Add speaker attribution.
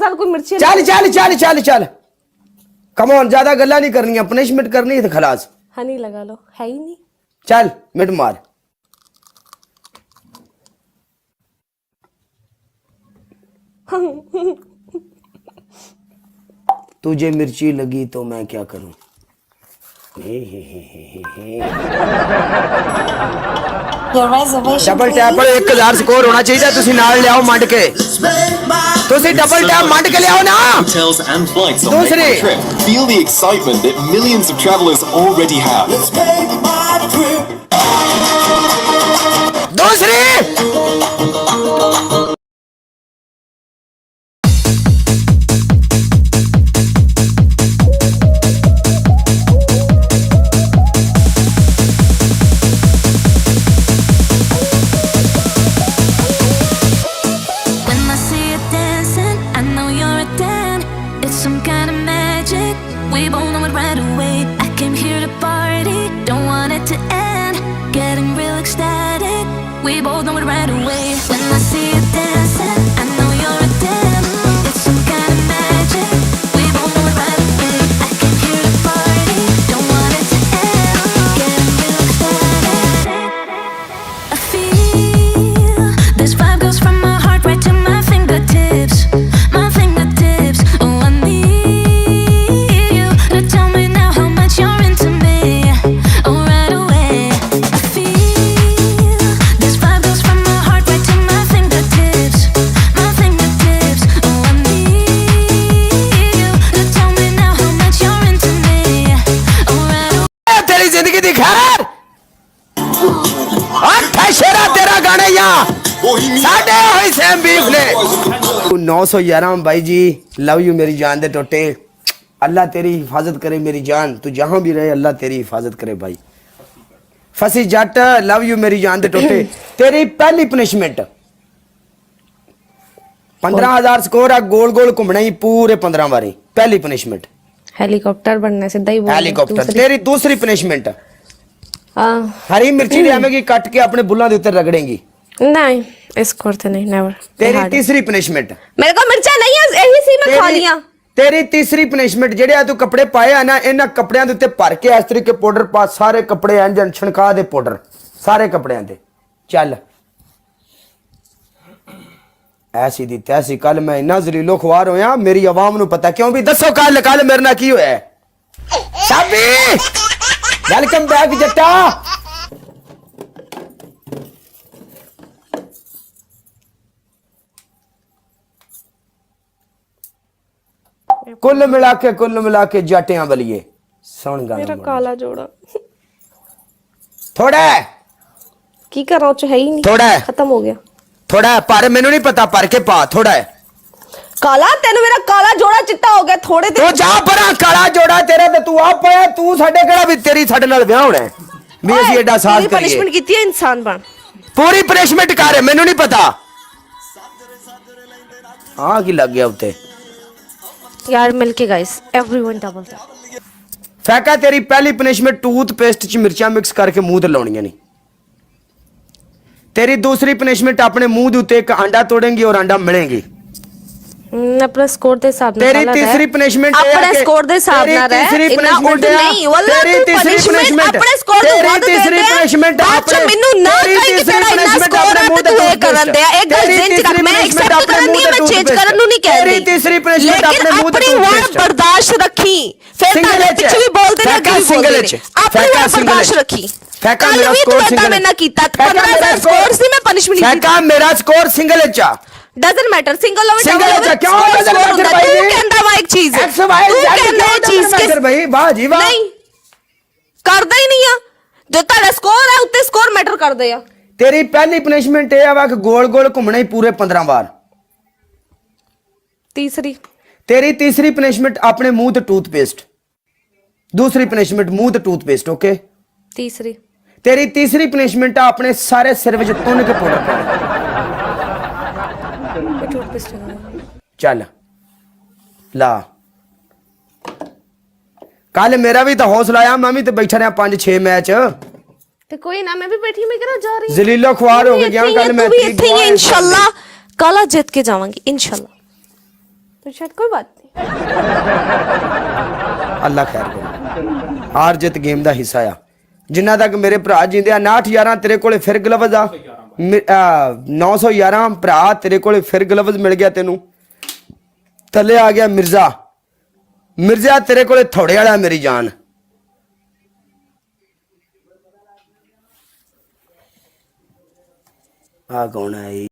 Speaker 1: साल कोई मिर्ची
Speaker 2: चल चल चल चल चल कम ऑन, ज्यादा गल्ला नहीं करनी है, पनिशमेंट करनी है तो खलास।
Speaker 1: हनी लगा लो, है ही नहीं।
Speaker 2: चल मिट मार। तुझे मिर्ची लगी तो मैं क्या करूं। डबल टैप पर 1000 स्कोर होना चाहिए। तुसी नाल ले आओ मंड के, तुसी डबल टैप मंड के ले आओ ना। दूसरी
Speaker 3: feel the excitement that millions of travelers already have.
Speaker 2: दूसरी तेरा गाने यहाँ 911 भाई जी, लव यू मेरी जान दे टोटे। अल्लाह तेरी हिफाजत करे मेरी जान, तू जहां भी रहे अल्लाह तेरी हिफाजत करे भाई। फसी जट लव यू मेरी जान दे टोटे। तेरी पहली पनिशमेंट 15,000 स्कोर है, गोल गोल घूमना ही पूरे 15 बारी। पहली पनिशमेंट
Speaker 1: हेलीकॉप्टर बनने सीधा ही बोल।
Speaker 2: हेलीकॉप्टर। तेरी दूसरी पनिशमेंट हरी मिर्ची लियामेगी, कट के अपने बुल्ला दे ऊपर रगड़ेंगी।
Speaker 1: नहीं स्कोर तो नहीं, नेवर।
Speaker 2: तेरी तीसरी पनिशमेंट,
Speaker 1: मेरे को मिर्चा नहीं है, यही सी मैं खा लिया।
Speaker 2: तेरी तीसरी पनिशमेंट जेड़े तू कपड़े पाए है ना, इन्हां कपड़ियां दे उत्ते भर के इस तरीके पाउडर पा, सारे कपड़े इंजन छणका दे पाउडर सारे कपड़ियां ते। चल ऐसी दी तैसी। कल मैं इन्ना जलीलो खुआर होया, मेरी आवाम नू पता क्यों भी। दसो कल कल मेरे नाल की होया। साबी वेलकम बैक जट्टा। कुल मिला के जाटियां बलिए सुन गाना।
Speaker 1: मेरा काला जोड़ा
Speaker 2: थोड़ा है
Speaker 1: की कर रहा है ही नहीं,
Speaker 2: थोड़ा है,
Speaker 1: खत्म हो गया।
Speaker 2: थोड़ा है पर मेनू नहीं पता, पर के पा थोड़ा है।
Speaker 1: काला तेन मेरा काला जोड़ा चिट्टा हो गया थोड़े दिन।
Speaker 2: तू जा परा, काला जोड़ा तेरा ते तू आप पाया। तू साडे केड़ा भी तेरी साडे नाल विआह होना है भी ਅਸੀਂ एडा साथ करिए।
Speaker 1: पनिशमेंट कीती है इंसान बन,
Speaker 2: पूरी पनिशमेंट कर, मेनू नहीं पता। हां की लग गया उत्ते
Speaker 1: यार मिलके गाइस एवरीवन डबल टैप।
Speaker 2: फैका तेरी पहली पनिशमेंट टूथपेस्ट च मिर्चियां मिक्स करके मुंह ते लाउणियां नहीं। तेरी दूसरी पनिशमेंट अपने मुंह दे उत्ते एक अंडा तोड़ेंगी और अंडा मिलेंगी।
Speaker 1: अपने स्कोर दे हिसाब नाल।
Speaker 2: तेरी तीसरी पनिशमेंट
Speaker 1: अपने स्कोर दे हिसाब नाल रहे, इतना उल्ट नहीं। वल्ला तू पनिशमेंट अपने स्कोर दे बाद दे दे।
Speaker 2: पनिशमेंट
Speaker 1: अच्छा मेनू ना कहीं कि तेरा इतना स्कोर है तो तू ये करन दे। एक गल जिंच रख, मैं एक्सेप्ट करन दी, मैं चेंज करन नु नहीं कह रही।
Speaker 2: तेरी तीसरी पनिशमेंट अपने मुंह ते
Speaker 1: अपनी वर्ड बर्दाश्त रखी, फिर ताले पीछे भी बोलते ना कि
Speaker 2: सिंगल
Speaker 1: अपनी वर्ड बर्दाश्त रखी।
Speaker 2: फैका मेरा स्कोर सिंगल
Speaker 1: मैंने कीता 15,000 स्कोर से मैं पनिशमेंट नहीं।
Speaker 2: फैका मेरा स्कोर सिंगल चा
Speaker 1: डजंट मैटर, सिंगल हो
Speaker 2: सिंगल चा क्यों डजंट मैटर भाई।
Speaker 1: तू कहंदा वा एक चीज
Speaker 2: एक्स वाई
Speaker 1: कहंदा है चीज के
Speaker 2: भाई वाह जी वाह
Speaker 1: नहीं करदा ही नहीं है। जो तेरा स्कोर है उत्ते स्कोर मैटर कर दे।
Speaker 2: तेरी पहली पनिशमेंट ये है कि गोल गोल घूमना ही पूरे 15 बार।
Speaker 1: तीसरी
Speaker 2: तेरी तीसरी पनिशमेंट अपने मुंह ते टूथपेस्ट। दूसरी पनिशमेंट मुंह ते टूथपेस्ट। ओके
Speaker 1: तीसरी
Speaker 2: तेरी तीसरी पनिशमेंट अपने सारे सिर विच तुन के पाउडर पाना। चल ला कल मेरा भी तो हौसला आया, मैं भी तो बैठा रहा 5-6 मैच
Speaker 1: ते कोई ना, मैं भी बैठी, मैं करा जा रही
Speaker 2: जलीलो ख्वार हो गया कल मैं।
Speaker 1: इंशाल्लाह काला जीत के जावांगी इंशाल्लाह। तो शायद कोई बात नहीं।
Speaker 2: ਅੱਲਾ ਖੈਰ ਕਰੇ ਹਾਰ ਜਿੱਤ ਗੇਮ ਦਾ ਹਿੱਸਾ ਆ ਜਿੰਨਾ ਤੱਕ ਮੇਰੇ ਭਰਾ ਜਿੰਦੇ ਆ 911 ਤੇਰੇ ਕੋਲੇ ਫਿਰ ਗਲਵਜ਼ ਆ 911 ਭਰਾ ਤੇਰੇ ਕੋਲੇ ਫਿਰ ਗਲਵਜ਼ ਮਿਲ ਗਿਆ ਤੈਨੂੰ ਥੱਲੇ ਆ ਗਿਆ ਮਿਰਜ਼ਾ ਤੇਰੇ ਕੋਲੇ ਥੋੜੇ ਵਾਲਾ ਮੇਰੀ ਜਾਨ ਆ ਕੌਣ ਹੈ